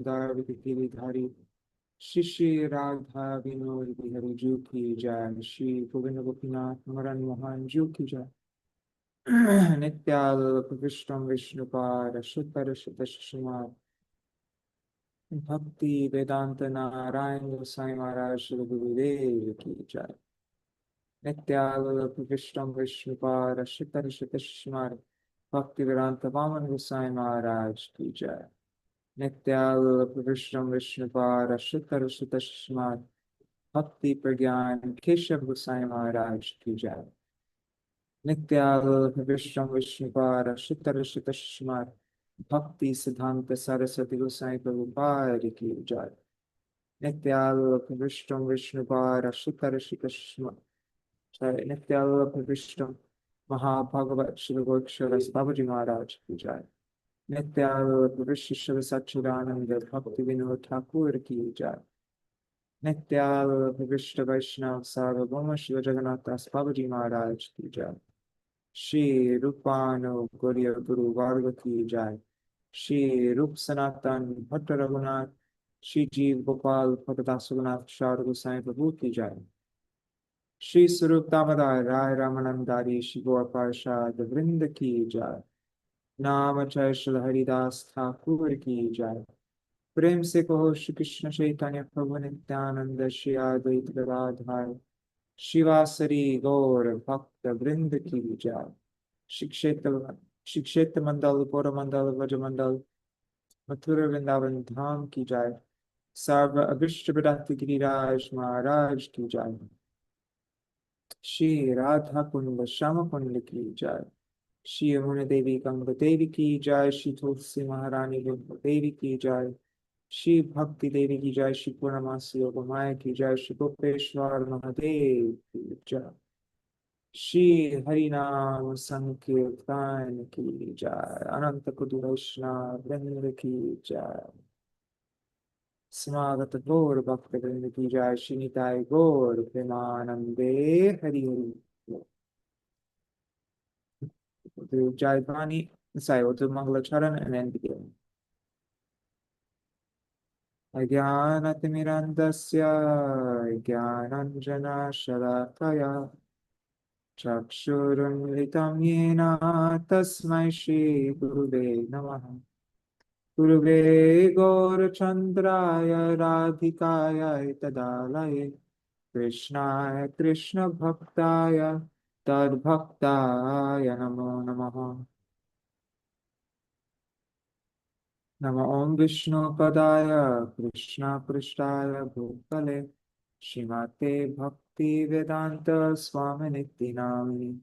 गिरिधारी श्री श्री राधा विनोद बिहारी जू की जय। श्री गोविंद गोपीनाथ मरण मोहन जू की जय। नित्याल कृष्ण विष्णुपाद शुतर शुतश्रीमार भक्ति वेदांत नारायण गोसाई महाराज श्री गुरुदेव की जय। नित्याल कृष्ण विष्णुपाद शुतर शुतश्रीमार भक्ति वेदांत वामन गोसाई महाराज की जय। नित्याल कृष्ण विष्णुपाद शुतर शुतश्रीमार भक्ति प्रज्ञान केशव गोसाई महाराज की जय। नित्याल विष्णु विष्णुपाद शुतर शुतश्रीमार भक्ति सिद्धांत सरस्वती गोसाई प्रभुपाद की जय। नित्याल विष्णु विष्णुपाद शुतर शुतश्रीमार नित्याल विष्णु महाभागवत श्री गोक्षर बाबूजी महाराज की जय। नित्याल विश्व शिव सच्चिदानंद भक्ति विनोद ठाकुर की जय। नित्याल विष्णु वैष्णव सार्वभौम शिव जगन्नाथ दास बाबूजी महाराज की जय। श्री रूपानु गौरी गुरु वर्ग की जय। श्री रूप सनातन भट्ट रघुनाथ श्री जीव गोपाल भगदास रघुनाथ शार गोसाई प्रभु की जय। श्री स्वरूप दामोदर राय रामानंदारी श्री गौर पार्षद वृंद की जय। नाम जय श्री हरिदास ठाकुर की जय। प्रेम से कहो श्री कृष्ण चैतन्य प्रभु नित्यानंद श्री अद्वैत गदाधर शिवासरी गौर भक्त वृंद की जय। श्री क्षेत्र मंडल गौर मंडल व्रज मंडल मथुरा वृंदावन धाम की जय। सर्व अभिष्ट विदात गिरिराज महाराज की जय। श्री राधा कुंड श्याम कुंड की जय। श्री यमुना देवी गंगा देवी की जय। श्री तुलसी महारानी गंगा देवी की जय। श्री भक्ति देवी की जय। श्री पूर्णमासी योग माया की जय। श्री गोपेश्वर महादेव की जय। श्री हरिनाम संकीर्तन की जय। अनंत कुटि वैष्णव वृंद की जय। समागत गौर भक्त वृंद की जय। श्री निताय गौर प्रेमानंदे हरि हरि। तो जय वाणी say to Mangala Charan and then begin. Ajnanatimirandasya Jnananjana Shalakaya Chakshurunlitam Yena Tasmai Shri Guruve Namaha. Guruve Gaurachandraya Radhikaya Tadalaye Krishnaya Krishna Bhaktaya Tad Bhaktaya Namo Namaha. Namo Om Vishnu Padaya Krishna Prishtaya Bhutale Shrimate Bhakti Vedanta Swaminiti Namini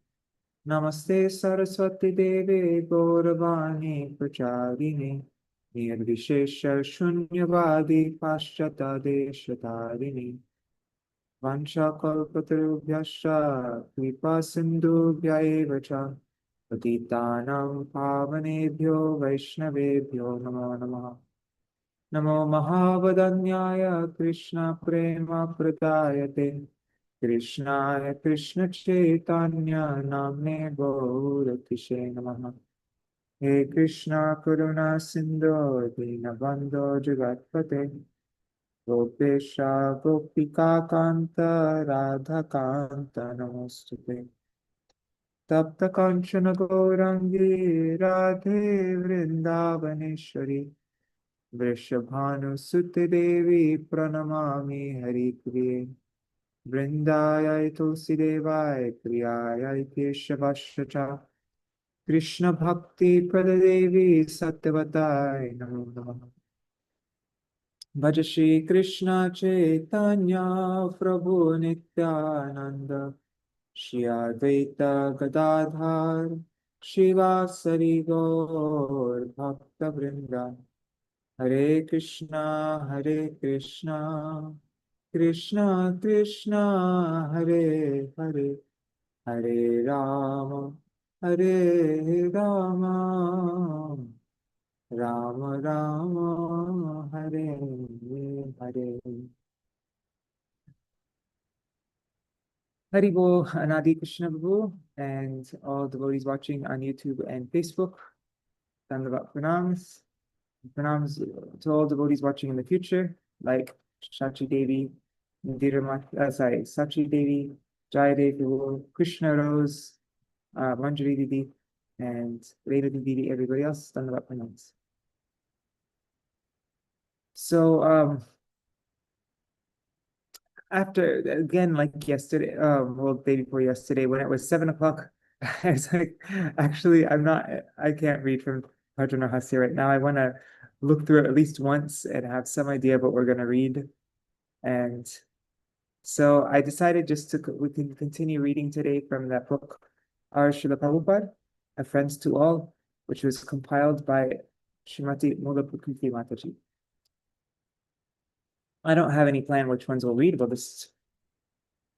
Namaste Saraswati Devi Gauravani Pracharini Nirvishesha Shunyavadi Paschata Deshatarini Vansha Kalpatarubhyascha Kripa Sindhubhya eva cha Patitanam Pavanebhyo Vaishnavebhyo Namo Namaha. Namo Mahavadanyaya Krishna Prema Pradayate Krishnaya Krishna Chaitanya Namne Gauratishe Namaha. He Krishna Karuna Sindhu Dinabandho Jagatpate Gopesha Gopika Kanta Radha Kanta Namostute. Tapta Kanchana Gaurangi Radhe Vrindavaneshwari Vrishabhanu Sute Devi Pranamami Hari Priye Vrindayai Tulsi Devai Priyayai Keshavashacha Krishna Bhakti Pradadevi Satyavatai Namo Namaha. Bhaja Shri Krishna Chaitanya Prabhu Nityananda Shri Advaita Gadadhar Shivasari Gaur Bhakta Vrinda. Hare Krishna Krishna Krishna Hare Hare Hare Rama Hare Rama Rama Rama Hare Hare. Haribo Anadi Krishna Prabhu and all devotees watching on YouTube and Facebook. Dandavat Pranams. Pranams to all devotees watching in the future, like Shachi Devi, Sachi Devi, Jaya Devi, Krishna Rose, Manjari Didi, and Reda Didi, everybody else, Dandavat Pranams. So, after, again, like yesterday, well, day before yesterday, when it was 7 o'clock, I was like, actually, I can't read from Bhajana Hasya right now. I want to look through it at least once and have some idea of what we're going to read. And so I decided we can continue reading today from that book, Our Śrīla Prabhupāda, A Friends to All, which was compiled by Srimati Mula Prakriti Mataji. I don't have any plan which ones we'll read, but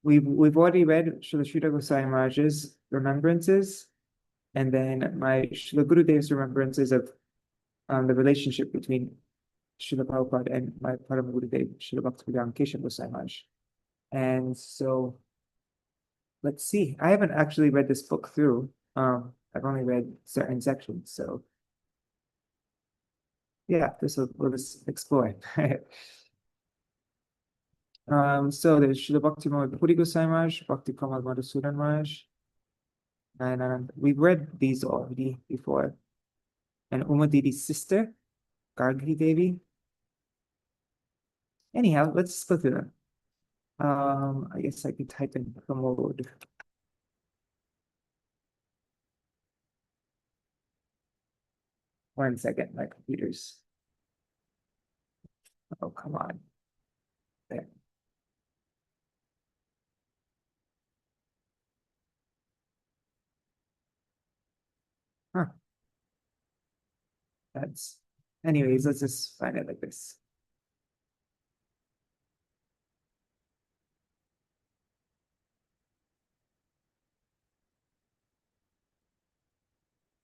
we've already read Srila Sridhar Goswami Maharaj's remembrances, and then my Srila Gurudev's remembrances of the relationship between Srila Prabhupada and my Param Gurudev, Srila Bhaktivedanta Keshav Goswami Maharaj. And so let's see. I haven't actually read this book through. I've only read certain sections, so yeah, we'll just explore. So there's Srila Bhakti Puri Goswami Maharaj, Bhakti Kamal Madhusudan Maharaj, and we've read these already before. And Uma Didi's sister, Gargi Devi. Anyhow, let's go through them. I guess I could type in Pramod. One second, my computer's. Oh, come on. There. Huh. Anyways, let's just find it like this.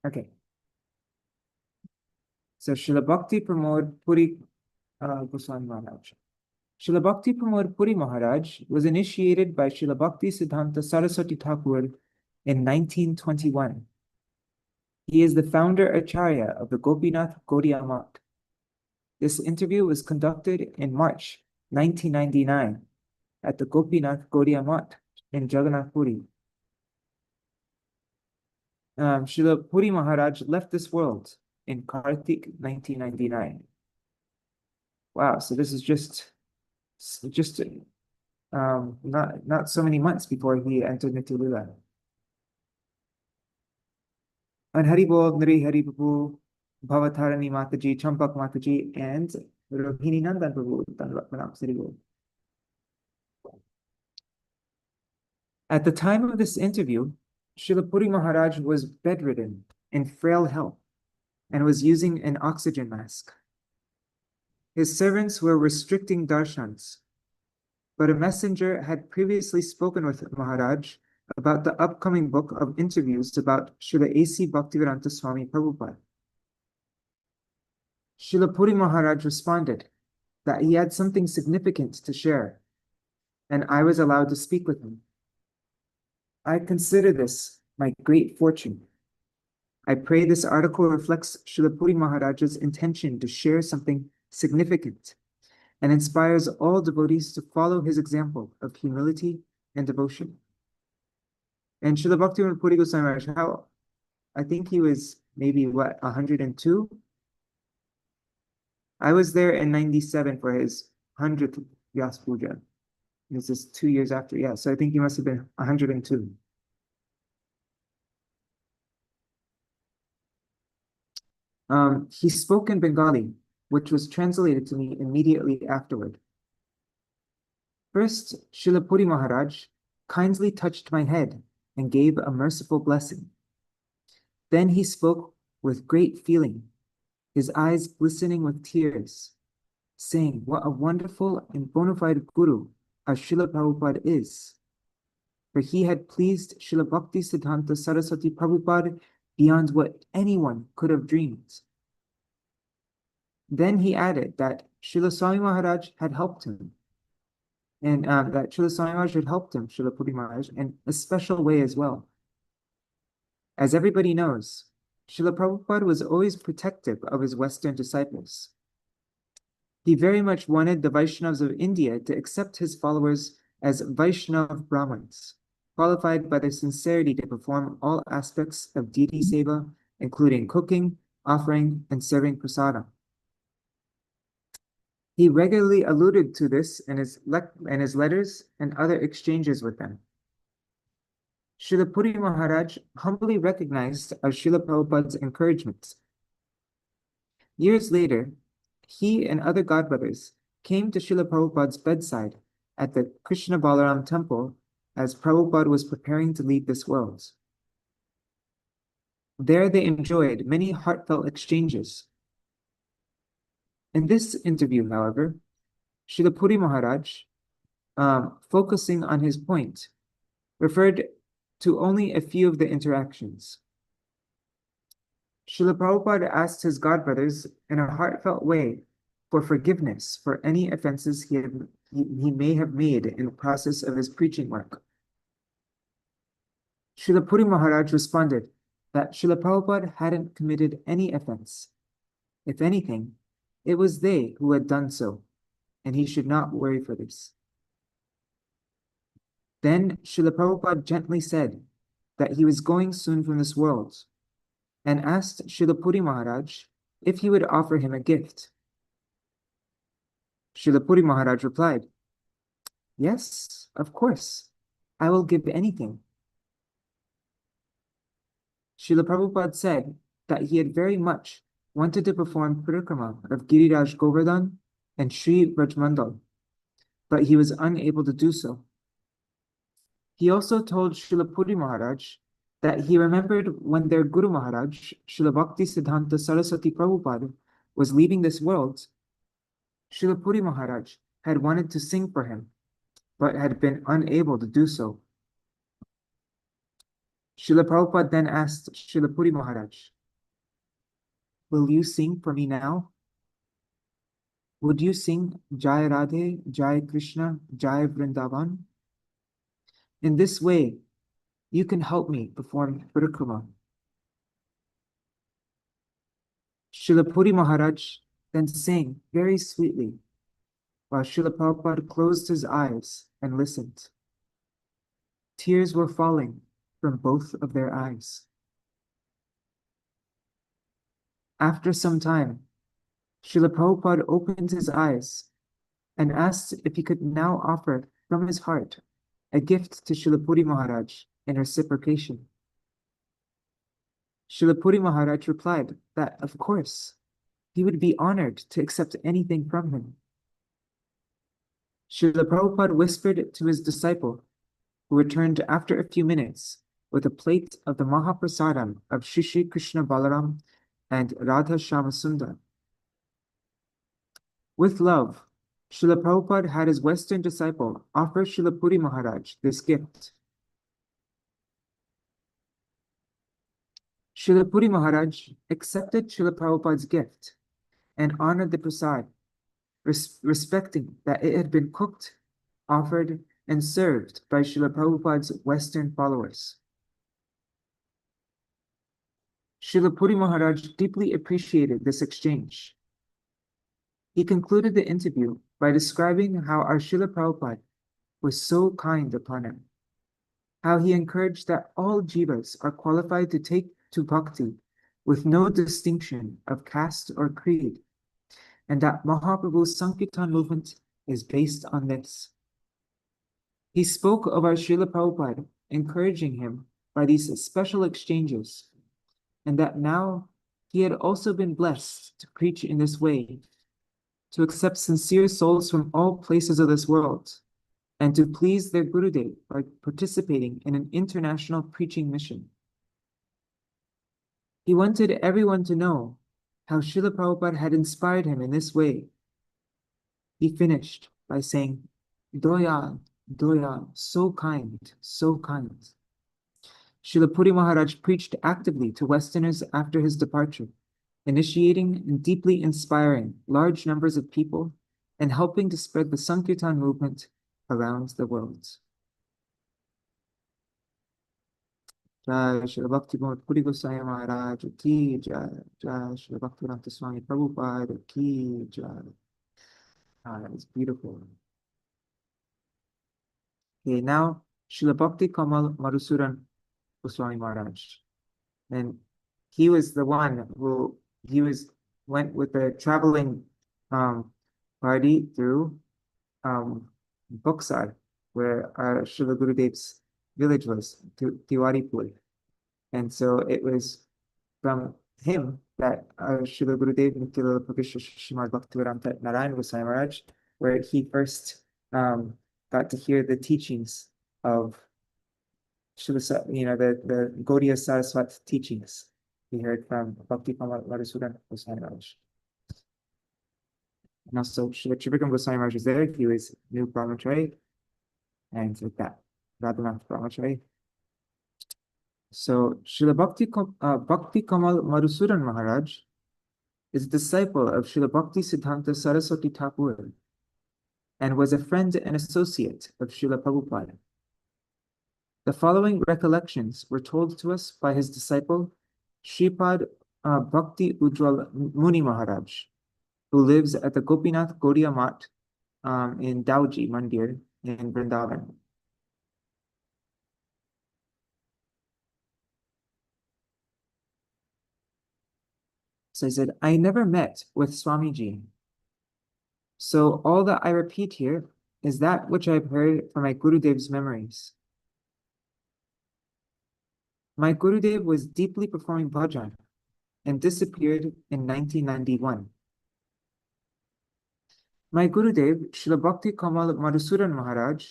Okay. So Srila Bhakti Pramod Puri Goswami Maharaj. Srila Bhakti Pramod Puri Maharaj was initiated by Srila Bhakti Siddhanta Saraswati Thakur in 1921. He is the founder Acharya of the Gopinath Gaudiya Math. This interview was conducted in March 1999 at the Gopinath Gaudiya Math in Jagannath Puri. Srila Puri Maharaj left this world in Kartik 1999. Wow, so this is just not so many months before he entered Nitya Lila. And Hari Bol, Nri Hari Babu, Bhavatharani Mataji, Champak Mataji, and Rohini Nandan Babu, At the time of this interview, Srila Puri Maharaj was bedridden in frail health and was using an oxygen mask. His servants were restricting darshans, but a messenger had previously spoken with Maharaj about the upcoming book of interviews about Srila A.C. Bhaktivedanta Swami Prabhupada. Srila Puri Maharaj responded that he had something significant to share, and I was allowed to speak with him. I consider this my great fortune. I pray this article reflects Srila Puri Maharaj's intention to share something significant and inspires all devotees to follow his example of humility and devotion. And Srila Bhaktivinoda Puri Goswami Maharaj, I think he was maybe 102? I was there in 97 for his 100th Vyas Puja. This is 2 years after, yeah. So I think he must have been 102. He spoke in Bengali, which was translated to me immediately afterward. First, Srila Puri Maharaj kindly touched my head and gave a merciful blessing. Then he spoke with great feeling, his eyes glistening with tears, saying what a wonderful and bona fide guru our Śrīla Prabhupāda is. For he had pleased Srila Bhakti Siddhanta Saraswati Prabhupada beyond what anyone could have dreamed. Then he added that Srila Swami Maharaj had helped him, and that Srila Swami Maharaj had helped him, Srila Puri Maharaj, in a special way as well. As everybody knows, Śrīla Prabhupāda was always protective of his Western disciples. He very much wanted the Vaishnavas of India to accept his followers as Vaishnav Brahmins, qualified by their sincerity to perform all aspects of deity seva, including cooking, offering, and serving prasadam. He regularly alluded to this in his letters and other exchanges with them. Srila Puri Maharaj humbly recognized of Srila Prabhupada's encouragements. Years later, he and other godbrothers came to Srila Prabhupada's bedside at the Krishna Balaram temple as Prabhupada was preparing to leave this world. There they enjoyed many heartfelt exchanges. In this interview, however, Srila Puri Maharaj, focusing on his point, referred to only a few of the interactions. Srila Prabhupada asked his godbrothers in a heartfelt way for forgiveness for any offenses he may have made in the process of his preaching work. Srila Puri Maharaj responded that Srila Prabhupada hadn't committed any offense. If anything, it was they who had done so, and he should not worry for this. Then Srila Prabhupada gently said that he was going soon from this world, and asked Srila Puri Maharaj if he would offer him a gift. Srila Puri Maharaj replied, "Yes, of course, I will give anything." Srila Prabhupada said that he had very much wanted to perform parikrama of Giriraj Govardhan and Sri Brajmandal, but he was unable to do so. He also told Srila Puri Maharaj that he remembered when their Guru Maharaj, Srila Bhakti Siddhanta Saraswati Prabhupada, was leaving this world, Srila Puri Maharaj had wanted to sing for him, but had been unable to do so. Srila Prabhupada then asked Srila Puri Maharaj, "Will you sing for me now? Would you sing Jai Radhe, Jai Krishna, Jai Vrindavan? In this way, you can help me perform parikrama." Srila Puri Maharaj then sang very sweetly, while Srila Prabhupada closed his eyes and listened. Tears were falling from both of their eyes. After some time, Srila Prabhupada opened his eyes and asked if he could now offer from his heart a gift to Srila Puri Maharaj in reciprocation. Srila Puri Maharaj replied that, of course, he would be honored to accept anything from him. Srila Prabhupada whispered to his disciple, who returned after a few minutes with a plate of the Mahaprasadam of Shri Shri Krishna Balaram and Radha Shyamasundar. With love, Srila Prabhupada had his Western disciple offer Srila Puri Maharaj this gift. Srila Puri Maharaj accepted Srila Prabhupada's gift and honored the prasad, respecting that it had been cooked, offered, and served by Srila Prabhupada's Western followers. Srila Puri Maharaj deeply appreciated this exchange. He concluded the interview by describing how our Srila Prabhupada was so kind upon him, how he encouraged that all jivas are qualified to take to bhakti with no distinction of caste or creed, and that Mahaprabhu's Sankirtan movement is based on this. He spoke of our Srila Prabhupada encouraging him by these special exchanges, and that now he had also been blessed to preach in this way, to accept sincere souls from all places of this world, and to please their Gurudev by participating in an international preaching mission. He wanted everyone to know how Srila Prabhupada had inspired him in this way. He finished by saying, "Doya, Doya, so kind, so kind." Srila Puri Maharaj preached actively to Westerners after his departure, initiating and deeply inspiring large numbers of people and helping to spread the Sankirtan movement around the world. Jai Śrīla Bhakti Puri Goswami Maharaj Ki Jai. Jai Śrīla Bhaktivedanta Swami Prabhupada Ki Jai. Ah, that is beautiful. Okay, now Srila Bhakti Kamal Madhusudan Goswami Maharaj. And he was the one who went with the traveling party through Buxar, where Srila Gurudev's village was, to Tiwaripur. And so it was from him that Srila Gurudev Nityalila Prabhupada Srimad Bhaktivedanta Narayana Goswami Maharaj, where he first got to hear the teachings of Srila, the Gaudiya Saraswat teachings. He heard from Bhakti Madhusudan Goswami Maharaj. And also Srila Trivikram Goswami Maharaj was there. He was new brahmachari, and like that, Radhanath brahmachari. So Srila Bhakti Kamal Madhusudan Maharaj is a disciple of Srila Bhakti Siddhanta Saraswati Thakur and was a friend and associate of Śrīla Prabhupāda. The following recollections were told to us by his disciple Shripad Bhakti Ujjwal Muni Maharaj, who lives at the Gopinath Gaudiya Mat in Dauji Mandir in Vrindavan. So he said, I never met with Swamiji. So all that I repeat here is that which I've heard from my Gurudev's memories. My Gurudev was deeply performing bhajan and disappeared in 1991. My Gurudev, Srila Bhakti Kamal Madhusudan Maharaj,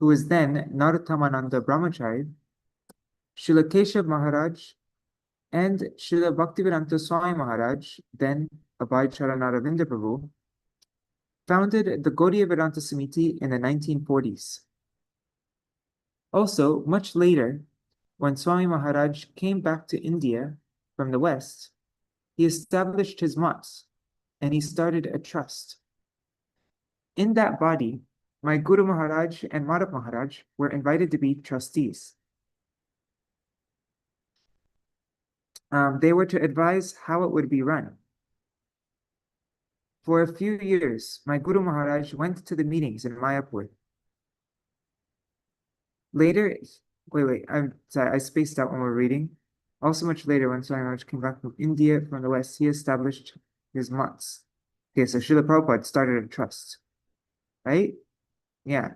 who was then Narottamananda Brahmachari, Srila Keshav Maharaj, and Srila Bhaktivedanta Swami Maharaj, then Abhay Charanaravinda Prabhu, founded the Gaudiya Vedanta Samiti in the 1940s. Also, much later, when Swami Maharaj came back to India from the West, he established his mats and he started a trust. In that body, my Guru Maharaj and Madhav Maharaj were invited to be trustees. They were to advise how it would be run. For a few years, my Guru Maharaj went to the meetings in Mayapur. Later, I'm sorry, I spaced out when we're reading. Also much later, when Swami Maharaj came back from India, from the West, he established his mats. Okay, so Śrīla Prabhupada started a trust, right? Yeah.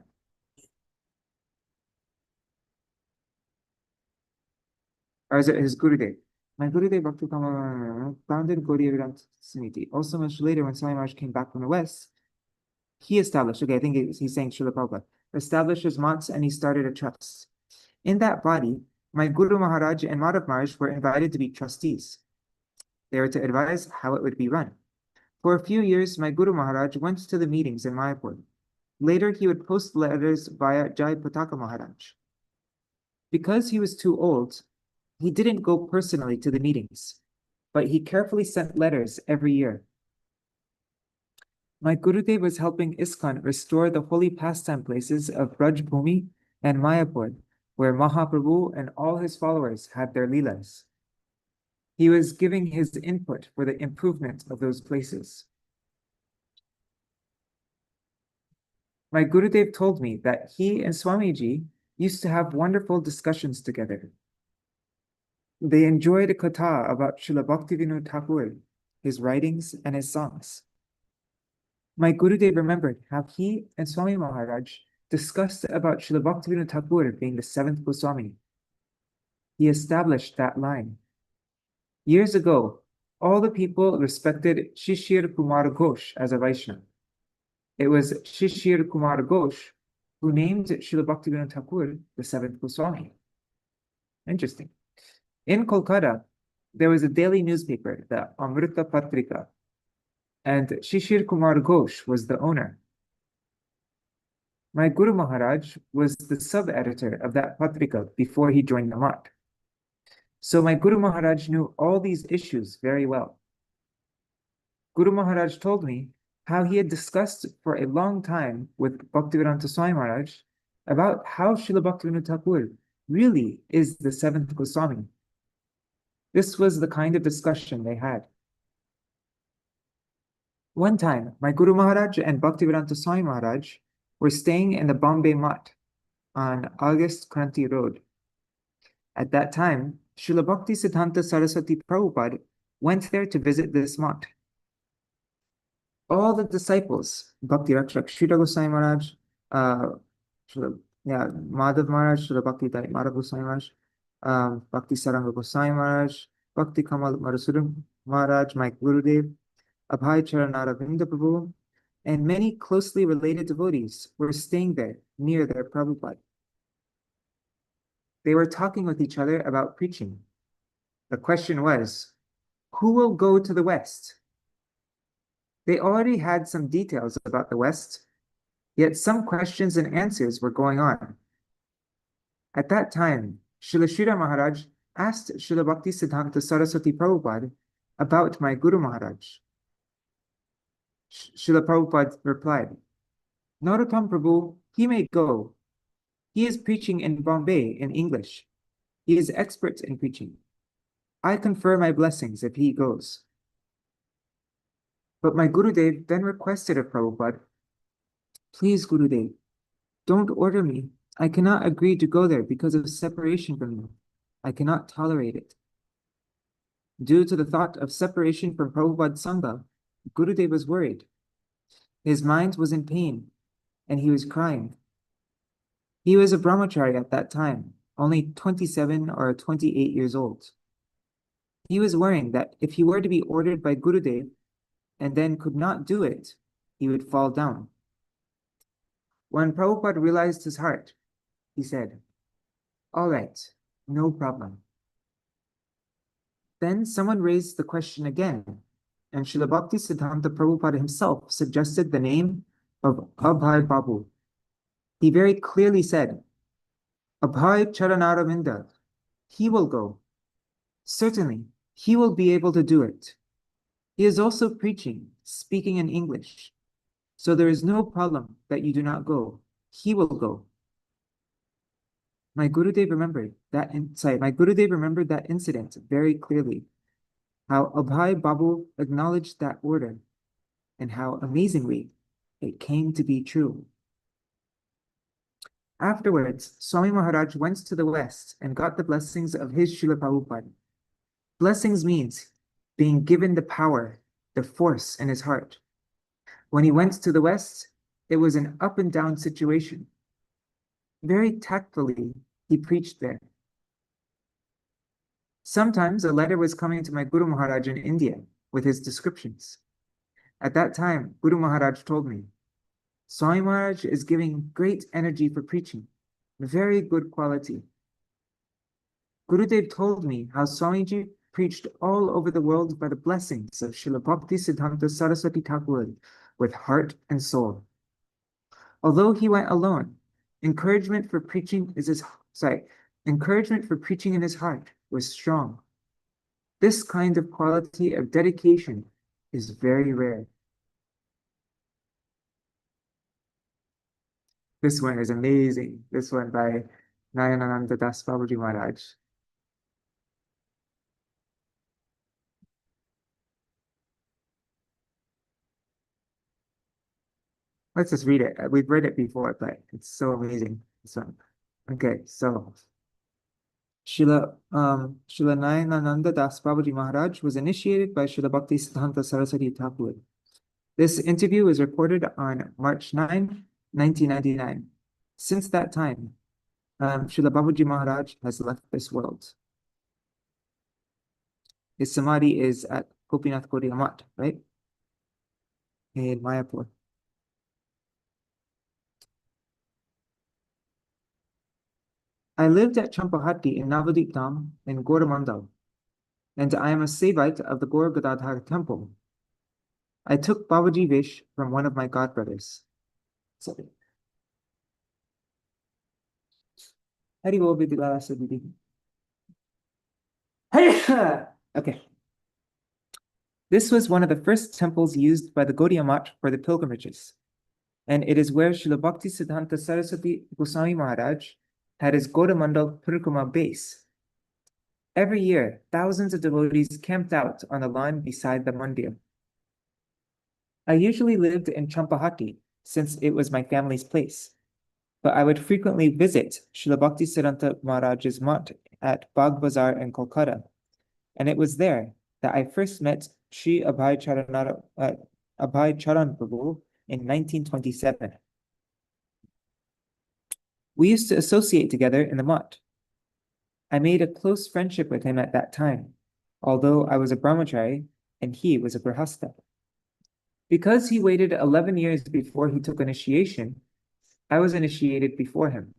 Or is it his Gurudev? My Gurudev Bhakti founded Gaudiya Vedanta Samiti. Also much later, when Swami Maharaj came back from the West, he established, okay, I think he's saying Śrīla Prabhupada, established his mats and he started a trust. In that body, my Guru Maharaj and Madhav Maharaj were invited to be trustees. They were to advise how it would be run. For a few years, my Guru Maharaj went to the meetings in Mayapur. Later, he would post letters via Jai Pataka Maharaj. Because he was too old, he didn't go personally to the meetings, but he carefully sent letters every year. My Gurudev was helping ISKCON restore the holy pastime places of Braj Bhumi and Mayapur, where Mahaprabhu and all his followers had their leelas. He was giving his input for the improvement of those places. My Gurudev told me that he and Swamiji used to have wonderful discussions together. They enjoyed a katha about Srila Bhaktivinoda Thakur, his writings and his songs. My Gurudev remembered how he and Swami Maharaj discussed about Srila Bhaktivinoda Thakur being the seventh Goswami. He established that line. Years ago, all the people respected Shishir Kumar Ghosh as a Vaishnava. It was Shishir Kumar Ghosh who named Srila Bhaktivinoda Thakur the seventh Goswami. Interesting. In Kolkata, there was a daily newspaper, the Amrita Patrika, and Shishir Kumar Ghosh was the owner. My Guru Maharaj was the sub-editor of that Patrika before he joined the Mat. So my Guru Maharaj knew all these issues very well. Guru Maharaj told me how he had discussed for a long time with Bhaktivedanta Swami Maharaj about how Srila Bhaktivinoda Thakur really is the seventh Goswami? This was the kind of discussion they had. One time, my Guru Maharaj and Bhaktivedanta Swami Maharaj were staying in the Bombay Mutt on August Kranti Road. At that time, Srila Bhakti Siddhanta Saraswati Prabhupada went there to visit this mutt. All the disciples, Bhakti Rakshak Srila Goswami Maharaj, Madhav Maharaj, Srila Bhakti Madhav Goswami Maharaj, Bhakti Saranga Goswami Maharaj, Bhakti Kamal Madhusudan Maharaj, my Gurudev, Abhay Charanaravinda Prabhu, and many closely related devotees were staying there near their Prabhupada. They were talking with each other about preaching. The question was, who will go to the West? They already had some details about the West, yet some questions and answers were going on. At that time, Srila Sridhar Maharaj asked Srila Bhakti Siddhanta Saraswati Prabhupada about my Guru Maharaj. Srila Prabhupada replied, Narottam Prabhu, he may go. He is preaching in Bombay in English. He is expert in preaching. I confer my blessings if he goes. But my Gurudev then requested of Prabhupada, please, Gurudev, don't order me. I cannot agree to go there because of separation from you. I cannot tolerate it. Due to the thought of separation from Prabhupada Sangha, Gurudev was worried. His mind was in pain, and he was crying. He was a brahmachari at that time, only 27 or 28 years old. He was worrying that if he were to be ordered by Gurudev and then could not do it, he would fall down. When Prabhupada realized his heart, he said, all right, no problem. Then someone raised the question again, and Srila Bhakti Siddhanta Prabhupada himself suggested the name of Abhay Babu. He very clearly said, Abhay Charanaravinda, he will go. Certainly, he will be able to do it. He is also preaching, speaking in English. So there is no problem that you do not go. He will go. My Gurudev remembered that incident very clearly. How Abhay Babu acknowledged that order, and how amazingly it came to be true. Afterwards, Swami Maharaj went to the West and got the blessings of his Śrīla Prabhupāda. Blessings means being given the power, the force in his heart. When he went to the West, it was an up and down situation. Very tactfully, he preached there. Sometimes a letter was coming to my Guru Maharaj in India with his descriptions. At that time, Guru Maharaj told me, Swami Maharaj is giving great energy for preaching, very good quality. Gurudev told me how Swamiji preached all over the world by the blessings of Srila Bhakti Siddhanta Saraswati Thakur with heart and soul. Although he went alone, encouragement for preaching in his heart was strong. This kind of quality of dedication is very rare. This one is amazing. This one by Nayanananda Das Babaji Maharaj. Let's just read it. We've read it before, but it's so amazing. This one. Okay, so Srila Nayanananda Das Babaji Maharaj was initiated by Srila Bhakti Siddhanta Saraswati Thakur. This interview was recorded on March 9, 1999. Since that time, Srila Babaji Maharaj has left this world. His samadhi is at Gopinath Kodi Amat, right? In Mayapur. I lived at Champahati in Navadip Dham in Goramandal, and I am a Sevite of the Gaur Gadadhar temple. I took Babaji Vish from one of my godbrothers. Sorry. Hari Bol Vidila Sadidi. Okay. This was one of the first temples used by the Gaudiya Math for the pilgrimages, and it is where Srila Bhakti Siddhanta Saraswati Goswami Maharaj had his Godamandal Parikrama base. Every year, thousands of devotees camped out on the lawn beside the mandir. I usually lived in Champahati, since it was my family's place, but I would frequently visit Srila Bhaktisiddhanta Maharaj's mutt at Bagh Bazar in Kolkata, and it was there that I first met Sri Abhay Charan Prabhu in 1927. We used to associate together in the mutt. I made a close friendship with him at that time, although I was a brahmachari and he was a grihastha. Because he waited 11 years before he took initiation, I was initiated before him.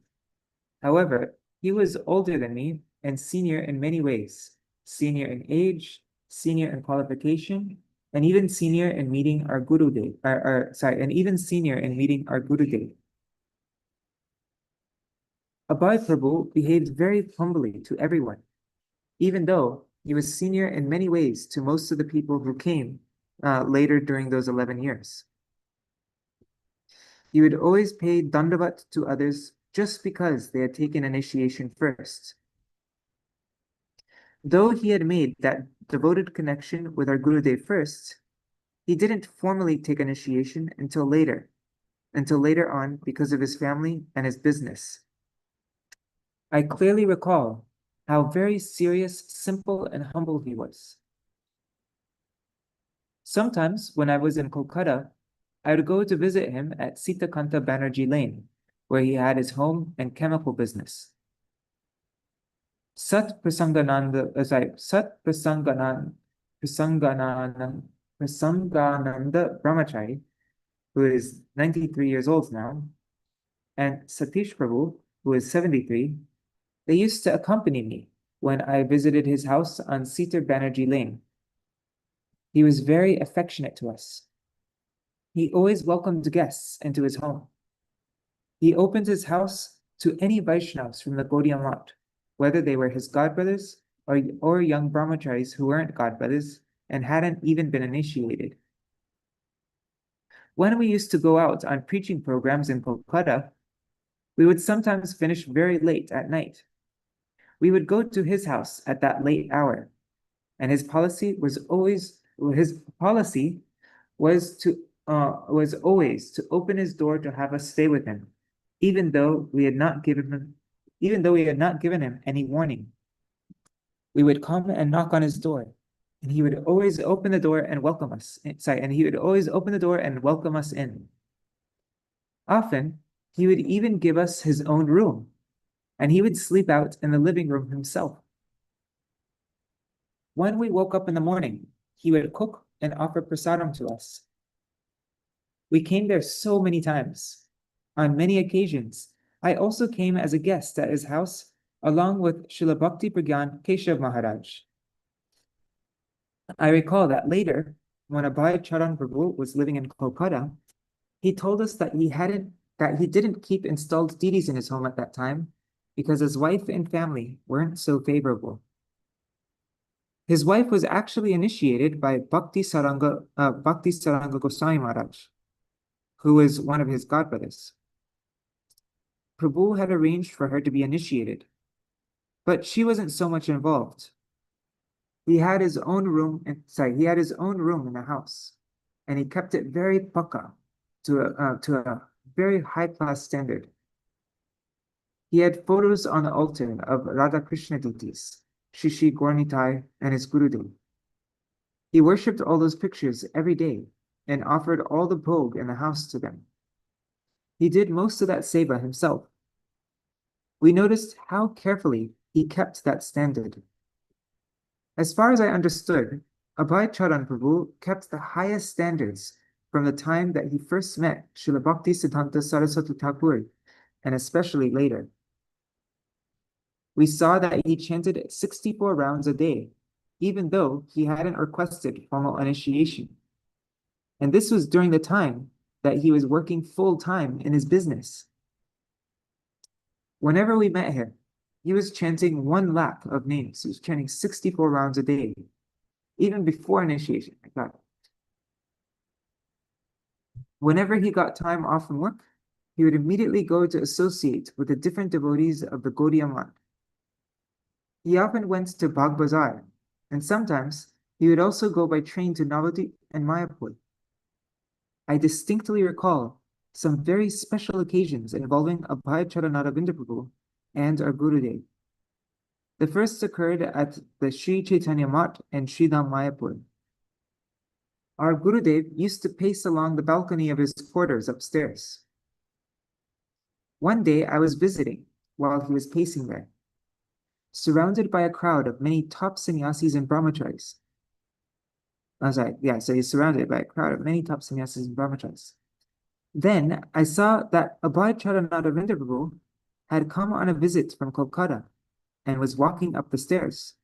However, he was older than me and senior in many ways, senior in age, senior in qualification, and even senior in meeting our Gurudev, and even senior in meeting our Gurudev. Abhay Prabhu behaved very humbly to everyone, even though he was senior in many ways to most of the people who came later during those 11 years. He would always pay dandavat to others just because they had taken initiation first. Though he had made that devoted connection with our Gurudev first, he didn't formally take initiation until later on because of his family and his business. I clearly recall how very serious, simple, and humble he was. Sometimes when I was in Kolkata, I would go to visit him at Sitakanta Banerjee Lane, where he had his home and chemical business. Sat Prasangananda Brahmachari, who is 93 years old now, and Satish Prabhu, who is 73, they used to accompany me when I visited his house on Sitar Banerjee Lane. He was very affectionate to us. He always welcomed guests into his home. He opened his house to any Vaishnavas from the Gaudiya Math, whether they were his godbrothers or young brahmacharis who weren't godbrothers and hadn't even been initiated. When we used to go out on preaching programs in Kolkata, we would sometimes finish very late at night. We would go to his house at that late hour, and his policy was always to open his door to have us stay with him, even though we had not given him any warning. We would come and knock on his door, and he would always open the door and welcome us. In. Often, he would even give us his own room, and he would sleep out in the living room himself. When we woke up in the morning, he would cook and offer prasadam to us. We came there so many times. On many occasions, I also came as a guest at his house along with Srila Bhakti Pragyan Keshav Maharaj. I recall that later, when Abhay Charan Prabhu was living in Kolkata, he told us that he didn't keep installed deities in his home at that time because his wife and family weren't so favorable. His wife was actually initiated by Bhakti Saranga Goswami Maharaj, who was one of his godbrothers. Prabhu had arranged for her to be initiated, but she wasn't so much involved. He had his own room in the house, and he kept it very pakka to a very high-class standard. He had photos on the altar of Radha Krishna deities, Shishi Gaurnitai, and his Gurudev. He worshipped all those pictures every day and offered all the bhog in the house to them. He did most of that seva himself. We noticed how carefully he kept that standard. As far as I understood, Abhay Charan Prabhu kept the highest standards from the time that he first met Srila Bhaktisiddhanta Saraswati Thakur, and especially later. We saw that he chanted 64 rounds a day, even though he hadn't requested formal initiation. And this was during the time that he was working full-time in his business. Whenever we met him, he was chanting 1 lakh of names. He was chanting 64 rounds a day, even before initiation. Whenever he got time off from work, he would immediately go to associate with the different devotees of the Gaudiya Math. He often went to Bagh Bazar, and sometimes he would also go by train to Navadvip and Mayapur. I distinctly recall some very special occasions involving Abhay Charanaravinda Prabhu and our Gurudev. The first occurred at the Sri Chaitanya Math and Sridham Mayapur. Our Gurudev used to pace along the balcony of his quarters upstairs. One day I was visiting while he was pacing there, surrounded by a crowd of many top sannyasis and brahmacharis. So he's surrounded by a crowd of many top sannyasis and brahmacharis. Then I saw that Abhay Charanaravinda Prabhu had come on a visit from Kolkata and was walking up the stairs.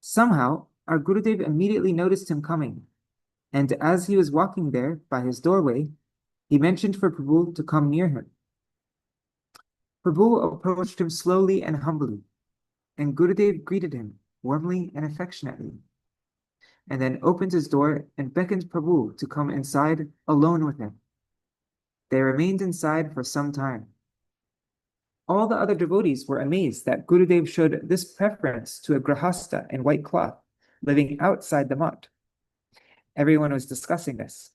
Somehow, our Gurudev immediately noticed him coming, and as he was walking there by his doorway, he mentioned for Prabhu to come near him. Prabhu approached him slowly and humbly, and Gurudev greeted him warmly and affectionately, and then opened his door and beckoned Prabhu to come inside alone with him. They remained inside for some time. All the other devotees were amazed that Gurudev showed this preference to a grahasta in white cloth, living outside the math. Everyone was discussing this.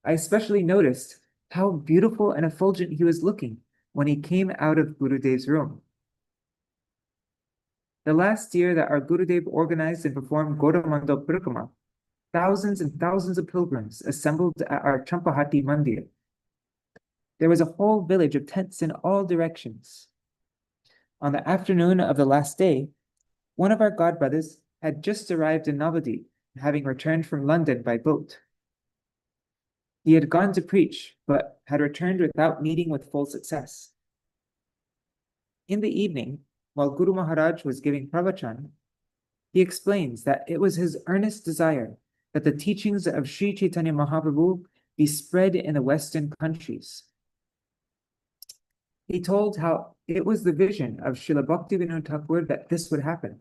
I especially noticed how beautiful and effulgent he was looking when he came out of Gurudev's room. The last year that our Gurudev organized and performed Gautamandal Parikrama, thousands and thousands of pilgrims assembled at our Champahati Mandir. There was a whole village of tents in all directions. On the afternoon of the last day, one of our godbrothers had just arrived in Navadvip, having returned from London by boat. He had gone to preach, but had returned without meeting with full success. In the evening, while Guru Maharaj was giving pravachan, he explains that it was his earnest desire that the teachings of Sri Chaitanya Mahaprabhu be spread in the Western countries. He told how it was the vision of Srila Bhaktivinoda Thakur that this would happen,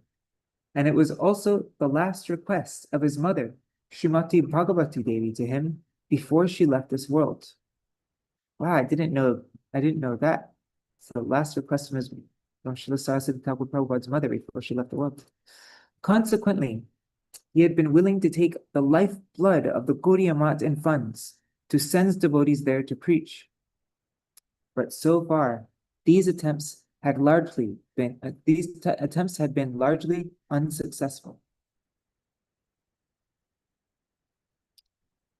and it was also the last request of his mother, Srimati Bhagavati Devi, to him before she left this world. Wow, I didn't know that. So the last request from Srila Saraswati Thakur Prabhupada's mother before she left the world. Consequently, he had been willing to take the lifeblood of the Gaudiya Math in funds to send devotees there to preach. But so far, these attempts had been largely unsuccessful.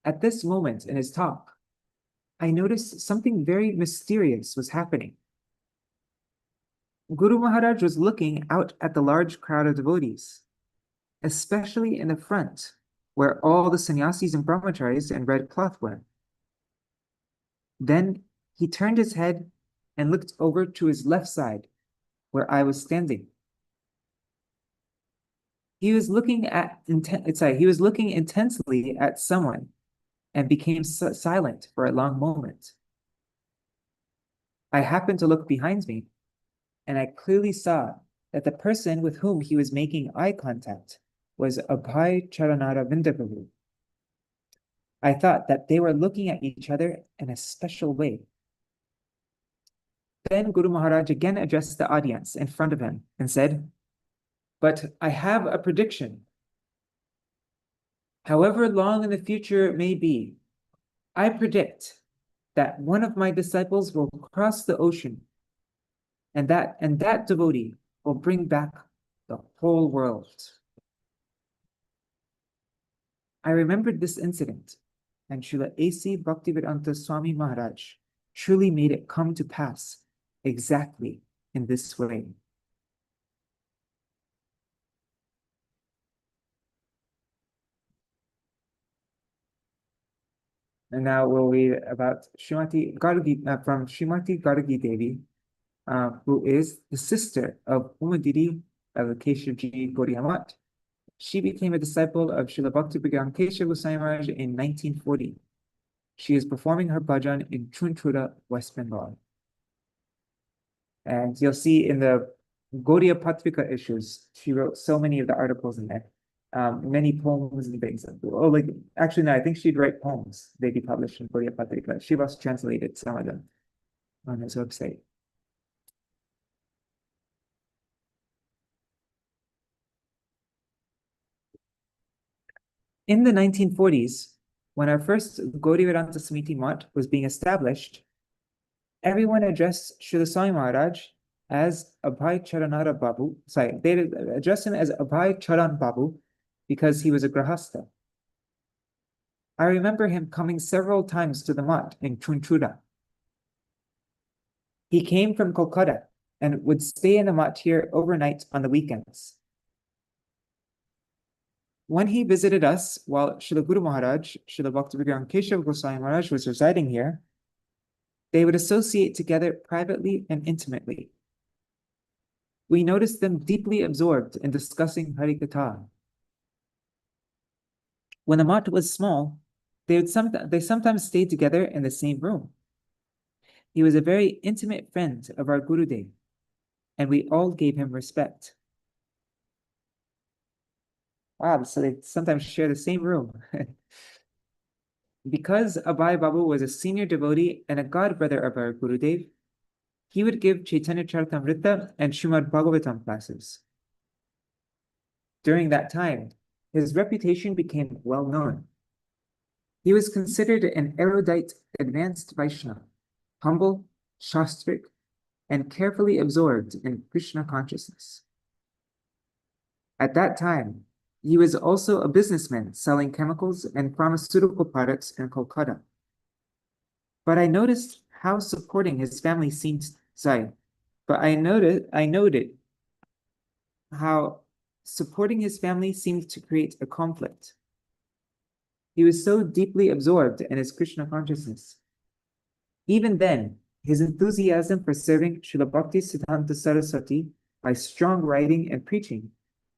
At this moment in his talk, I noticed something very mysterious was happening. Guru Maharaj was looking out at the large crowd of devotees, especially in the front, where all the sannyasis and brahmacharis in red cloth were. Then he turned his head and looked over to his left side, where I was standing. He was looking intensely at someone and became silent for a long moment. I happened to look behind me, and I clearly saw that the person with whom he was making eye contact was Abhay Charanaravinda Prabhu. I thought that they were looking at each other in a special way. Then Guru Maharaj again addressed the audience in front of him and said, "But I have a prediction. However long in the future it may be, I predict that one of my disciples will cross the ocean, and that devotee will bring back the whole world." I remembered this incident, and Srila A.C. Bhaktivedanta Swami Maharaj truly made it come to pass exactly in this way. And now we'll read about Srimati Gargi, from Srimati Gargi Devi, who is the sister of Umadiri of the Keshavji Gaudiya Math. She became a disciple of Srila Bhakti-Pragyan Keshav Goswami Maharaj in 1940. She is performing her bhajan in Chunchura, West Bengal. And you'll see in the Gaudiya Patrika issues, she wrote so many of the articles in there. many poems and things. Oh, like actually, no, I think she'd write poems. They'd be published in Gaudiya Patrika. She was translated some of them on his website. In the 1940s, when our first Gaudiya Vedanta Samiti Mat was being established, everyone addressed Srila Swami Maharaj as Abhay Charanara Babu. Sorry, they addressed him as Abhay Charan Babu because he was a Grahastha. I remember him coming several times to the Mat in Chunchura. He came from Kolkata and would stay in the Mat here overnight on the weekends. When he visited us while Srila Guru Maharaj, Srila Bhaktivedanta Keshav Goswami Maharaj was residing here, they would associate together privately and intimately. We noticed them deeply absorbed in discussing Harikatha. When the Mat was small, they sometimes stayed together in the same room. He was a very intimate friend of our Gurudev, and we all gave him respect. Wow, so they sometimes share the same room. Because Abhay Babu was a senior devotee and a godbrother of our Gurudev, he would give Chaitanya Charitamrita and Srimad Bhagavatam classes. During that time, his reputation became well known. He was considered an erudite, advanced Vaishnava, humble, shastric, and carefully absorbed in Krishna consciousness. At that time, he was also a businessman selling chemicals and pharmaceutical products in Kolkata. But I noticed how supporting his family seemed. I noted how supporting his family seemed to create a conflict. He was so deeply absorbed in his Krishna consciousness. Even then, his enthusiasm for serving Srila Bhakti Siddhanta Saraswati by strong writing and preaching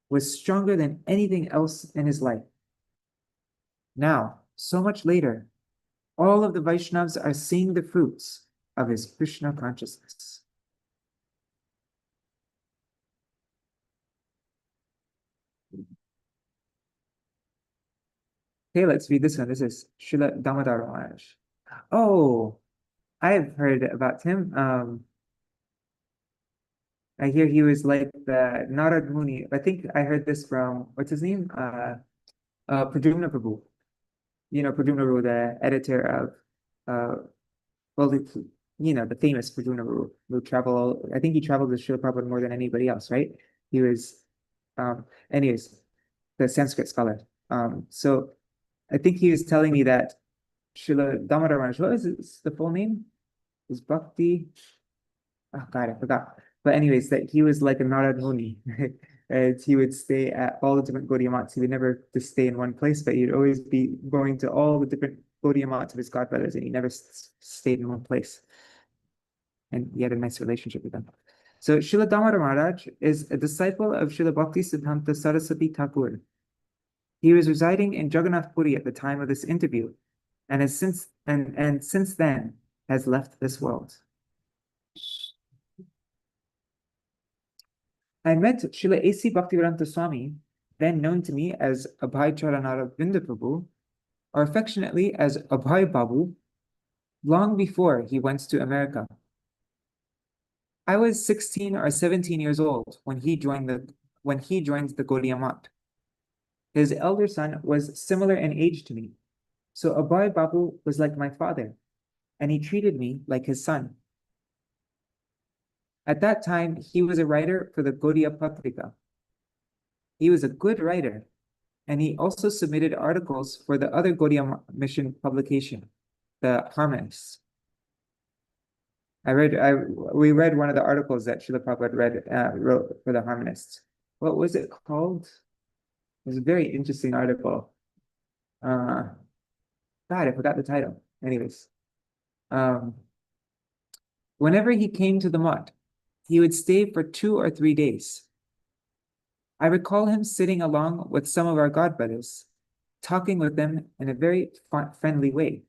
was stronger than anything else in his life. Now, so much later, all of the Vaishnavas are seeing the fruits of his Krishna consciousness. Okay, let's read this one. This is Srila Damodar Maharaj. Oh, I've heard about him. I hear he was like the Narad Muni. I think I heard this from, what's his name? Pradyumna Prabhu. You know, Pradyumna Prabhu, the editor of, well, the famous Pradyumna Prabhu, who traveled, I think he traveled with Śrīla Prabhupada more than anybody else, right? He was, anyways, the Sanskrit scholar. So I think he was telling me that Srila Damodar Maharaj, what is the full name? Is Bhakti? Oh God, I forgot. But anyways, that he was like a Narad Muni. And he would stay at all the different Gaudiya Mats. He would never just stay in one place, but he'd always be going to all the different Gaudiya Mats of his godbrothers, and he never stayed in one place. And he had a nice relationship with them. So Srila Damodar Maharaj is a disciple of Srila Bhakti Siddhanta Saraswati Thakur. He was residing in Jagannath Puri at the time of this interview, and has since then has left this world. I met Srila A.C. Bhaktivedanta Swami, then known to me as Abhay Charanara Prabhu, or affectionately as Abhay Babu, long before he went to America. I was 16 or 17 years old when he joined the Gaudiya Mat. His elder son was similar in age to me, so Abhay Babu was like my father, and he treated me like his son. At that time, he was a writer for the Gaudiya Patrika. He was a good writer, and he also submitted articles for the other Gaudiya mission publication, the Harmonists. We read one of the articles that Śrīla Prabhupāda wrote for the Harmonists. What was it called? It was a very interesting article. God, I forgot the title. Anyways, whenever he came to the Mat, he would stay for 2 or 3 days. I recall him sitting along with some of our godbrothers, talking with them in a very friendly way.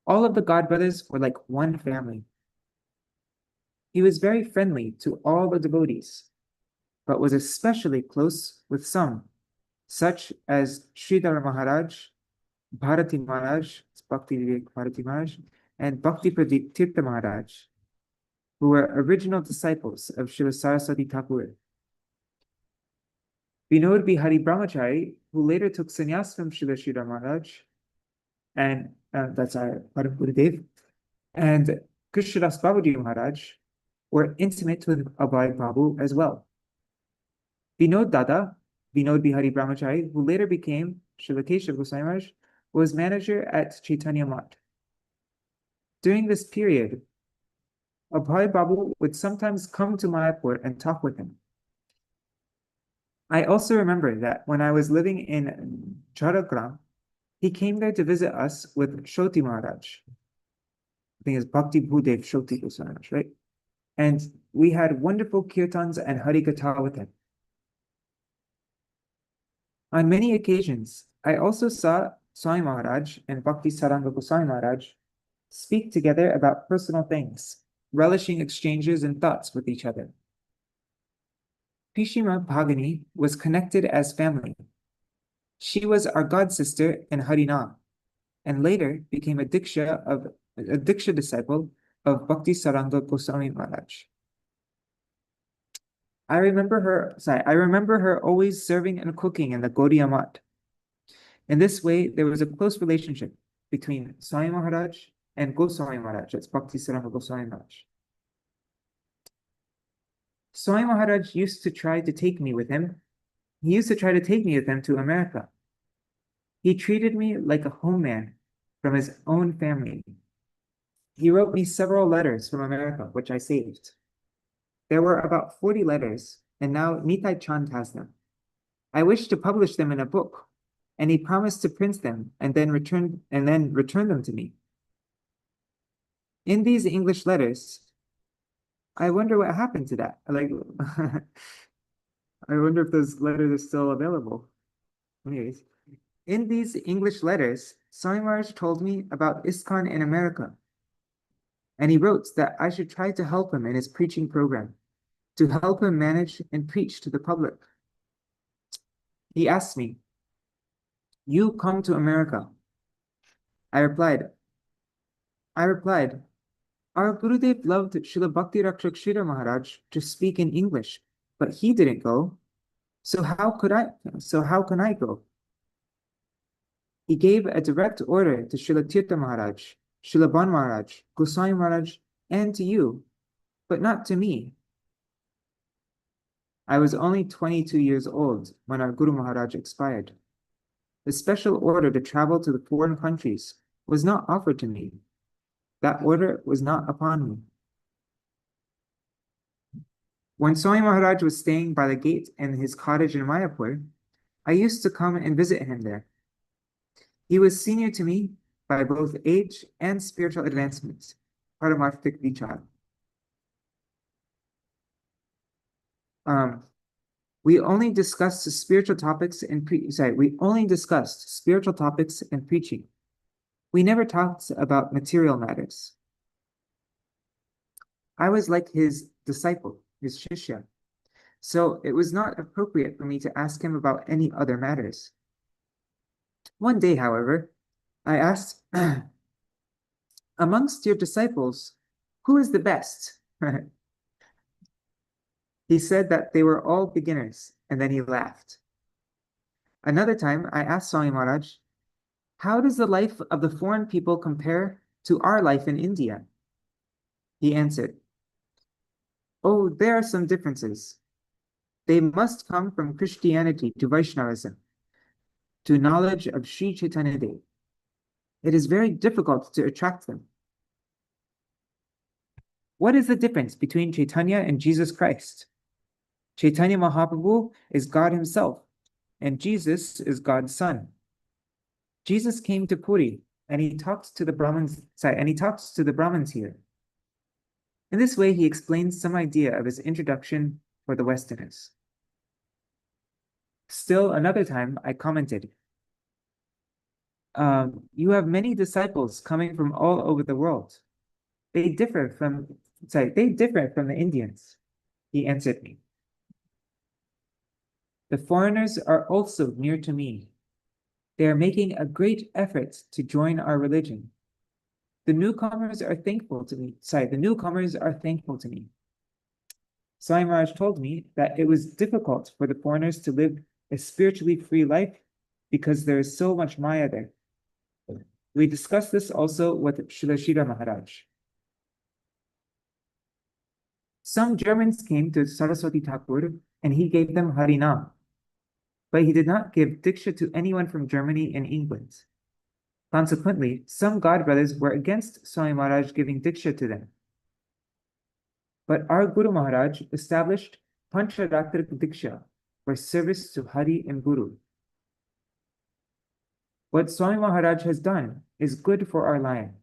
All of the godbrothers were like one family. He was very friendly to all the devotees, but was especially close with some such as Sridhar Maharaj, Bharati Maharaj, Bhakti Vivek Bharati Maharaj, and Bhakti Pradeep Tirtha Maharaj, who were original disciples of Srila Saraswati Thakur. Vinod Bihari Brahmachari, who later took sannyas from Srila Sridhar Maharaj, and that's our Param Gurudev, and Krishnadas Babaji Maharaj were intimate with Abhay Babu as well. Vinod Dada, Vinod Bihari Brahmachari, who later became Srila Keshav Goswami Maharaj, was manager at Chaitanya Math. During this period, Abhay Babu would sometimes come to Mayapur and talk with him. I also remember that when I was living in Jharagram, he came there to visit us with Shoti Maharaj. I think it's Bhakti Bhudev Shoti Goswami Maharaj, right? And we had wonderful kirtans and harikatha with him. On many occasions, I also saw Swami Maharaj and Bhakti Saranga Goswami Maharaj speak together about personal things, relishing exchanges and thoughts with each other. Pishima Bhagini was connected as family. She was our god sister in Harinam, and later became a Diksha disciple of Bhakti Saranga Goswami Maharaj. I remember her always serving and cooking in the Gaudiya Math. In this way, there was a close relationship between Swami Maharaj and Goswami Maharaj. That's Bhakti Saranga Goswami Maharaj. Swami Maharaj used to try to take me with him. He used to try to take me with him to America. He treated me like a homeman from his own family. He wrote me several letters from America, which I saved. There were about 40 letters, and now Nitai Chand has them. I wish to publish them in a book, and he promised to print them and then return them to me. In these English letters, I wonder what happened to that. I wonder if those letters are still available. Anyways, in these English letters, Swami Maharaj told me about ISKCON in America, and he wrote that I should try to help him in his preaching program, to help him manage and preach to the public. He asked me, "You come to America." I replied, "Our Gurudev loved Srila Bhakti Rakshak Sridhar Maharaj to speak in English, but he didn't go. So how can I go?" He gave a direct order to Srila Tirtha Maharaj, Srila Ban Maharaj, Goswami Maharaj, and to you, but not to me. I was only 22 years old when our Guru Maharaj expired. The special order to travel to the foreign countries was not offered to me. That order was not upon me. When Swami Maharaj was staying by the gate in his cottage in Mayapur, I used to come and visit him there. He was senior to me by both age and spiritual advancement, Paramarthik Vichar. We only discussed spiritual topics and preaching. We never talked about material matters. I was like his disciple, his shishya, so it was not appropriate for me to ask him about any other matters. One day, however, I asked, "Amongst your disciples, who is the best?" He said that they were all beginners, and then he laughed. Another time, I asked Swami Maharaj, "How does the life of the foreign people compare to our life in India?" He answered, "Oh, there are some differences. They must come from Christianity to Vaishnavism, to knowledge of Sri Chaitanya Dev. It is very difficult to attract them." What is the difference between Chaitanya and Jesus Christ? Chaitanya Mahaprabhu is God himself, and Jesus is God's son. Jesus came to Puri, and he talks to the Brahmins here. In this way, he explains some idea of his introduction for the Westerners. Still another time, I commented, "You have many disciples coming from all over the world. They differ from the Indians." He answered me, The foreigners are also near to me. They are making a great effort to join our religion. The newcomers are thankful to me. The newcomers are thankful to me. Swami Maharaj told me that it was difficult for the foreigners to live a spiritually free life because there is so much Maya there. We discussed this also with Śrīla Maharaj. Some Germans came to Saraswati Thakur and he gave them Harinam, but he did not give Diksha to anyone from Germany and England. Consequently, some godbrothers were against Swami Maharaj giving Diksha to them. But our Guru Maharaj established Pancharatric Diksha for service to Hari and Guru. What Swami Maharaj has done is good for our line.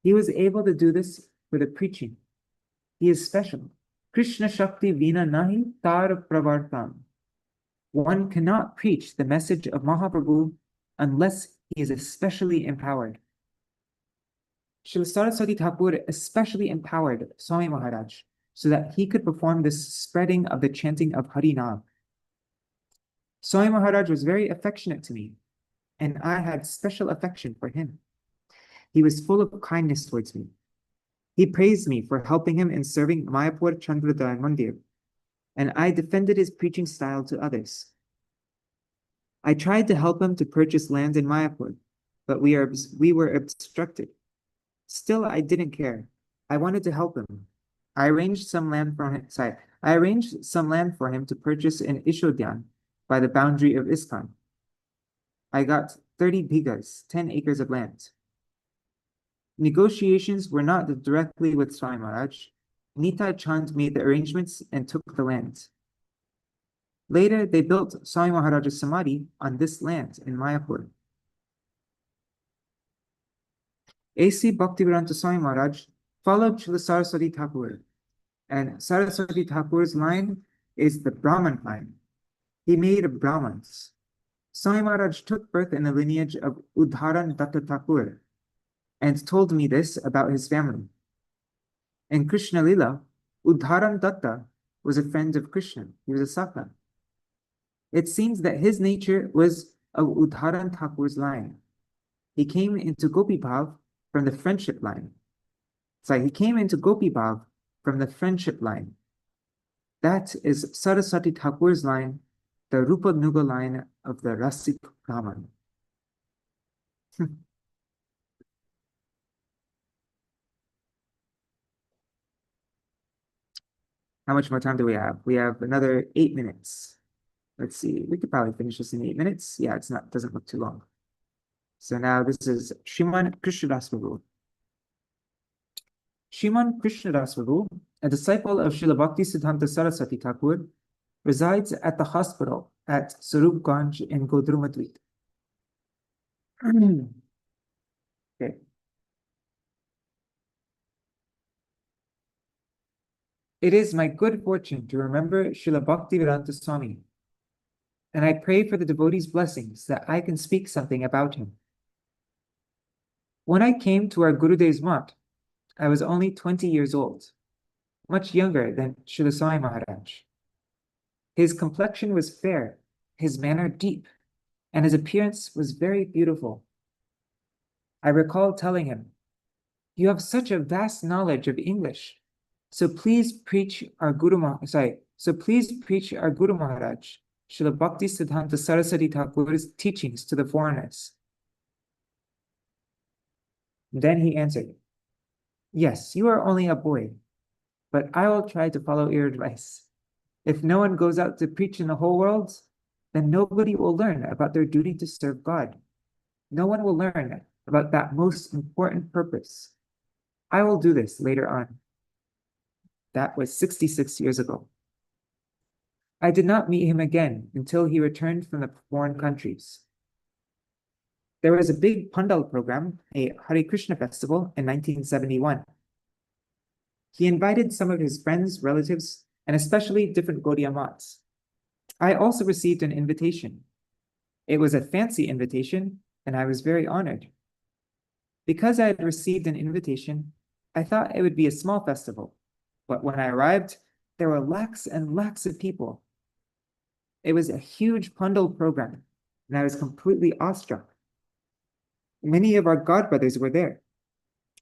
He was able to do this for the preaching. He is special. Krishna Shakti Vina Nahi Tar Pravartam. One cannot preach the message of Mahaprabhu unless he is especially empowered. Śrīla Saraswati Thakur especially empowered Swami Maharaj so that he could perform this spreading of the chanting of Harinam. Swami Maharaj was very affectionate to me, and I had special affection for him. He was full of kindness towards me. He praised me for helping him in serving Mayapur Chandrodaya Mandir, and I defended his preaching style to others. I tried to help him to purchase land in Mayapur, but we were obstructed. Still, I didn't care. I wanted to help him. I arranged some land for him to purchase in Ishodyan by the boundary of ISKCON. I got 30 bighas, 10 acres of land. Negotiations were not directly with Swami Maharaj. Nitai Chand made the arrangements and took the land. Later, they built Swami Maharaj's Samadhi on this land in Mayapur. A.C. Bhaktivedanta Swami Maharaj followed Śrīla Saraswati Thakur, and Saraswati Thakur's line is the Brahman line. He made Brahmans. Swami Maharaj took birth in the lineage of Udharan Datta Thakur and told me this about his family. In Krishna Lila, Udharan Datta was a friend of Krishna. He was a Sakha. It seems that his nature was of Udharan Thakur's line. He came into Gopi Bhav from the friendship line. He came into Gopi Bhav from the friendship line. That is Saraswati Thakur's line, the Rupa Nuga line of the Rasik Brahman. How much more time do we have? We have another 8 minutes. Let's see, we could probably finish this in 8 minutes. Yeah, doesn't look too long. So now this is Shriman Krishnadas Prabhu. Shriman Krishnadas Prabhu, a disciple of Srila Bhakti Siddhanta Saraswati Thakur, resides at the hospital at Sarupganj in Godrumadweep. Okay. It is my good fortune to remember Srila Bhaktivedanta Swami, and I pray for the devotees' blessings that I can speak something about him. When I came to our Gurudev's mat, I was only 20 years old, much younger than Srila Swami Maharaj. His complexion was fair, his manner deep, and his appearance was very beautiful. I recall telling him, "You have such a vast knowledge of English, so please preach our Guru Maharaj, Srila Bhakti Siddhanta Saraswati Thakur's teachings to the foreigners." Then he answered, "Yes, you are only a boy, but I will try to follow your advice. If no one goes out to preach in the whole world, then nobody will learn about their duty to serve God. No one will learn about that most important purpose. I will do this later on." That was 66 years ago. I did not meet him again until he returned from the foreign countries. There was a big Pandal program, a Hare Krishna festival in 1971. He invited some of his friends, relatives, and especially different Gaudiya Mats. I also received an invitation. It was a fancy invitation, and I was very honored. Because I had received an invitation, I thought it would be a small festival, but when I arrived, there were lakhs and lakhs of people. It was a huge Pandal program, and I was completely awestruck. Many of our godbrothers were there.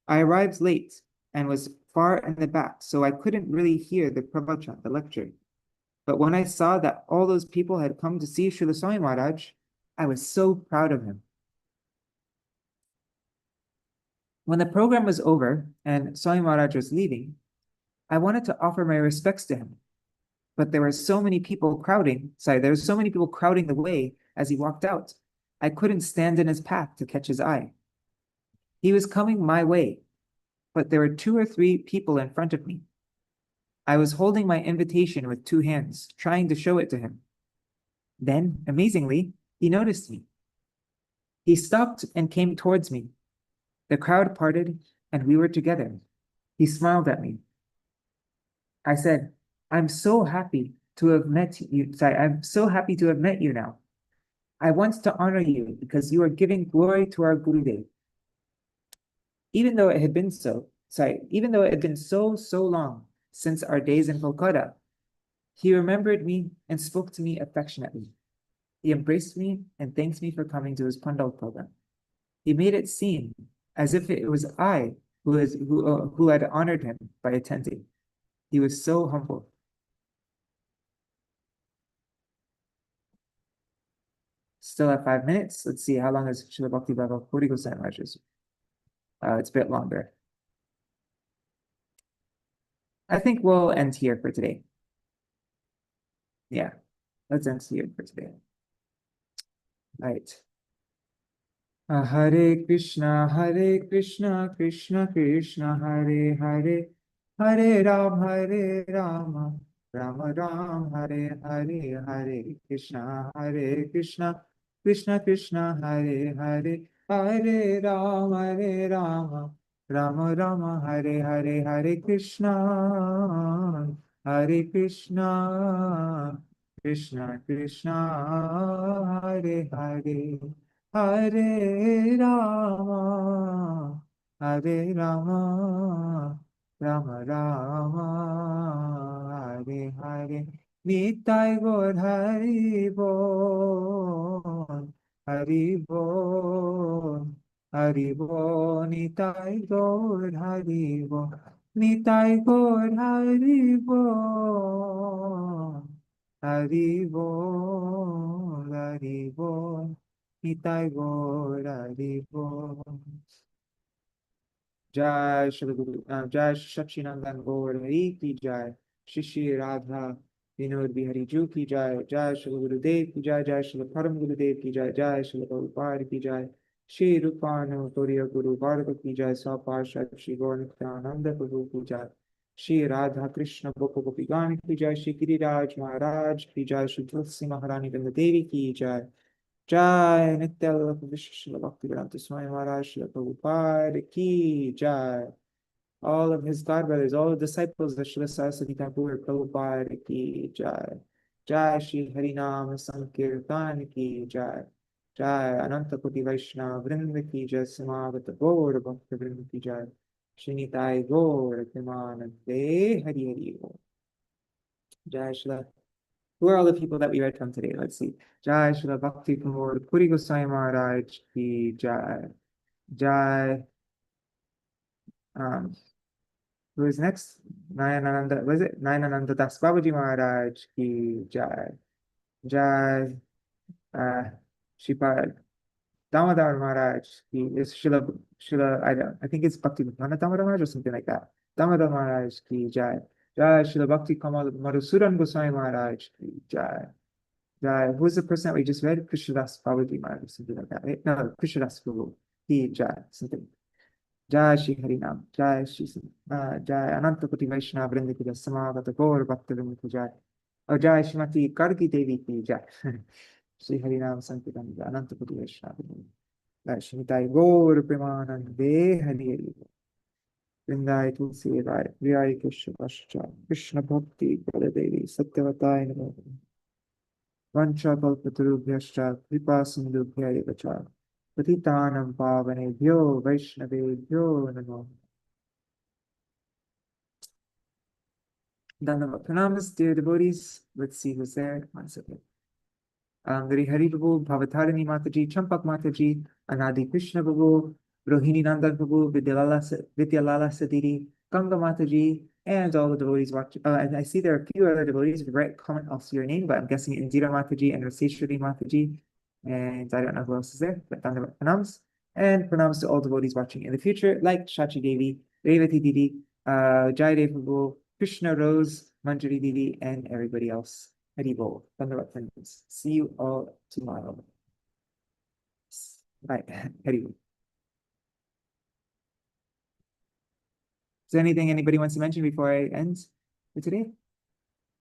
I arrived late and was far in the back, so I couldn't really hear the pravachan, the lecture. But when I saw that all those people had come to see Srila Swami Maharaj, I was so proud of him. When the program was over and Swami Maharaj was leaving, I wanted to offer my respects to him. But there were so many people crowding the way as he walked out. I couldn't stand in his path to catch his eye. He was coming my way, but there were 2 or 3 people in front of me. I was holding my invitation with 2 hands, trying to show it to him. Then, amazingly, he noticed me. He stopped and came towards me. The crowd parted, and we were together. He smiled at me. I said, I'm so happy to have met you. I'm so happy to have met you now. I want to honor you because you are giving glory to our Gurudev. Even though it had been so long since our days in Kolkata, he remembered me and spoke to me affectionately. He embraced me and thanked me for coming to his Pandal program. He made it seem as if it was I who had honored him by attending. He was so humble. Still at 5 minutes. Let's see, how long is Srila Bhakti Bhava Puri Goswami Maharaj's? It's a bit longer. I think we'll end here for today. Yeah, let's end here for today. All right. Hare Krishna, Krishna Krishna, Hare Hare, Hare Ram, Rama Ram, Hare Hare, Hare Krishna, Krishna Krishna, Hare Hare, Hare Ram, Rama Rama, Hare Hare, Hare Krishna, Krishna Krishna, Hare Hare. Hare Rama, Rama Rama, Hare Hare. Nitai Gaur Hari Bol, Hari Bol, Hari Bol. Nitai Gaur Hari Bol, Nitai Gaur Hari Bol, Hari Bol, Hari Bol. Nitai Gaur Hari Bol. Jai Shri Guru, Jai Shri Nandan Gaur Hari ki Jai, Shri Shri Radha Vinod Bihari Ju ki Jai, Jai Shri Guru Dev ki Jai, Jai Shri Param Guru Dev ki Jai, Jai Shri Prabhupada ki Jai, Shri Rupanu Gauriya Guru Bharata ki Jai, Sapashad Shri Gaur Nityananda Prabhu ki Jai, Shri Radha Krishna Gopa Gopi Gani ki Jai, Shri Giriraj Maharaj ki Jai, Shri Tulsi Maharani Vrinda Devi ki Jai. Jai Nitya Vishnu Bhaktivedanta Swami Maharaj Śrīla Prabhupāda ki Jai. All of his godbrothers, all the disciples of Srila Saraswati Thakur Prabhupada ki Jai. Jai Shri Harinam Sankirtan ki Jai. Jai Ananta Koti Vaishnava Vrinda ki Jai. Samagata Gaur Bhakta Vrinda ki Jai. Shinitai Gaur Premanande Hari Hari Gaur. Jai Shri. Who are all the people that we read from today? Let's see. Jai Shri Bhakti Pramod Puri Goswami Maharaj ki Jai. Jai. Who is next? Nayanananda. Was it Nayanananda Das Babaji Maharaj ki Jai. Jai. Shipad Damodar Maharaj ki is I think it's Bhakti Damodar Maharaj or something like that. Damodar Maharaj ki Jai. Jai Shri Bhakti Kamal Madhusudan Goswami Maharaj ki Jai. Jai. Who's the person that we just read? Krishnadas Babaji Maharaj or something like that. Right? No, Krishnadas Guru. Ki Jai. Something. Jai Shri Harinam. Jai Shri Jai Ananta Koti Vaishnava Vrinda ki Jai. Samagata Gaur Bhakta Vrinda ki Jai. Oh, Jai Shrimati Kargi Devi ki Jai. Shri Harinam Sankirtan Jai Ananta Koti Vaishnava Vrinda. Jai Shritai Gaur Premanande Hari Hari. Vrindai Tulsi Vai. Vihari Krishna Pascha. Krishna Bhakti Pradadevi Satyavatai Namo. Vancha Kalpatarubhyascha Kripa Sindhubhya Eva Cha. Patitanam Pavanebhyo Vaishnavebhyo Namo. Dhanavad. Pranamas, dear devotees. Let's see who's there. 1 second. Giri Hari Prabhu, Bhavatharini Mataji, Champak Mataji, Anadi Krishna Prabhu, Rohini Nandan Prabhu, Vidyalala Sadidi, Ganga Mataji, and all the devotees watching. And I see there are a few other devotees. If you write comment, I'll see your name, but I'm guessing Indira Mataji and Raseshwari Mataji. And I don't know who else is there, but pranams. And pranams to all devotees watching in the future, like Shachi Devi, Revati Didi, Jai Dev Prabhu, Krishna Rose, Manjari Didi, and everybody else. Hari Bol. See you all tomorrow. Bye. Hari Bol. Is there anything anybody wants to mention before I end for today?